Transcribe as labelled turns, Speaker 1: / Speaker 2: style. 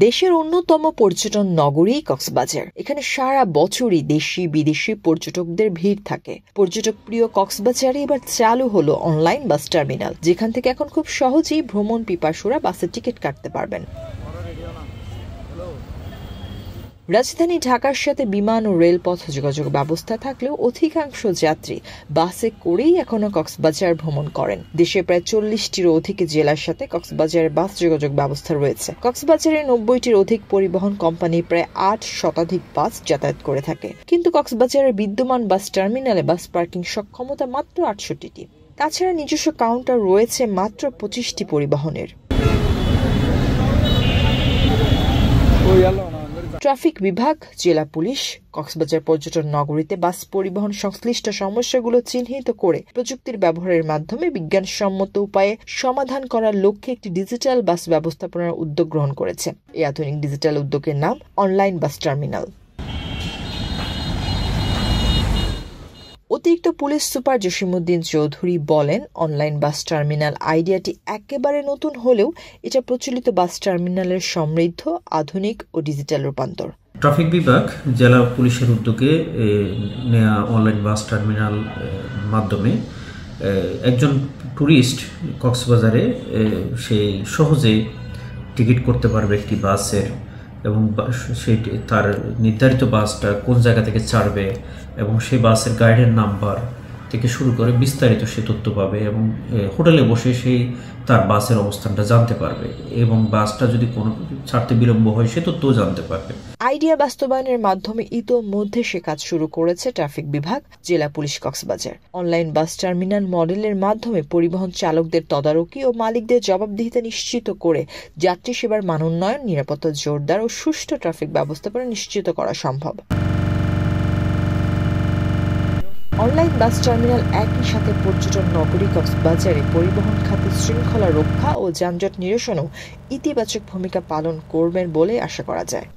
Speaker 1: দেশের অন্যতম পর্যটন নগরী কক্সবাজার। এখানে সারা বছরই দেশি বিদেশি পর্যটকদের ভিড় থাকে। পর্যটক প্রিয় কক্সবাজারে এবার চালু হলো অনলাইন বাস টার্মিনাল, যেখান থেকে এখন খুব সহজেই ভ্রমণ পিপাসুরা বাসের টিকিট কাটতে পারবেন। রাজধানী ঢাকার সাথে বিমান ও রেলপথ যোগাযোগ ব্যবস্থা থাকলেও অধিকাংশ যাত্রী বাসে করেই এখনো কক্সবাজার ভ্রমণ করেন। দেশে প্রায় 40টির অধিক জেলার সাথে কক্সবাজারের বাস যোগাযোগ ব্যবস্থা রয়েছে। কক্সবাজারে 90টির অধিক পরিবহন কোম্পানি প্রায় 8 শতাধিক বাস যাতায়াত করে থাকে। কিন্তু কক্সবাজারের বিদ্যমান বাস টার্মিনালে বাস পার্কিং সক্ষমতা মাত্র 68টি। তাছাড়া নিজস্ব কাউন্টার রয়েছে মাত্র 25টি পরিবহনের। ট্রাফিক বিভাগ, জেলা পুলিশ কক্সবাজার পর্যটন নগরীতে বাস পরিবহন সংশ্লিষ্ট সমস্যাগুলো চিহ্নিত করে প্রযুক্তির ব্যবহারের মাধ্যমে বিজ্ঞানসম্মত উপায়ে সমাধান করার লক্ষ্যে একটি ডিজিটাল বাস ব্যবস্থাপনার উদ্যোগ গ্রহণ করেছে। এই আধুনিক ডিজিটাল উদ্যোগের নাম অনলাইন বাস টার্মিনাল। অতিরিক্ত পুলিশ সুপার জসিমউদ্দিন চৌধুরী বলেন, অনলাইন বাস টার্মিনাল আইডিয়াটি একেবারে নতুন হলেও এটা প্রচলিত বাস টার্মিনালের সমৃদ্ধ, আধুনিক ও ডিজিটাল রূপান্তর।
Speaker 2: ট্রাফিক বিভাগ, জেলা পুলিশের উদ্যোগে নেওয়া অনলাইন বাস টার্মিনাল মাধ্যমে একজন ট্যুরিস্ট কক্সবাজারে সে সহজেই টিকিট করতে পারবে একটি বাসের, এবং সেই তার নির্ধারিত বাসটা কোন জায়গা থেকে ছাড়বে এবং সেই বাসের গাইডের নাম্বার থেকে শুরু করে বিস্তারিত সে তথ্য পাবে, এবং হোটেলে বসে সেই তার বাসের অবস্থানটা জানতে পারবে, এবং বাসটা যদি কোনো ছাড়তে বিলম্ব হয় সে তথ্যও জানতে পারবে।
Speaker 1: আইডিয়া বাস্তবায়নের মাধ্যমে ইতোমধ্যে সে কাজ শুরু করেছে ট্রাফিক বিভাগ, জেলা police Cox's Bazar. Online bus terminal মডেলের মাধ্যমে পরিবহন চালকদের তদারকি ও মালিকদের জবাবদিহিতা নিশ্চিত করে যাত্রী সেবার মান উন্নয়ন, নিরাপত্তা জোরদার ও সুষ্ঠু ট্রাফিক ব্যবস্থাপনা নিশ্চিত করা সম্ভব। অনলাইন বাস টার্মিনাল একই সাথে পর্যটন নগরী কক্সবাজারে পরিবহন খাতে শৃঙ্খলা রক্ষা ও যানজট নিরসনেও ইতিবাচক ভূমিকা পালন করবেন বলে আশা করা যায়।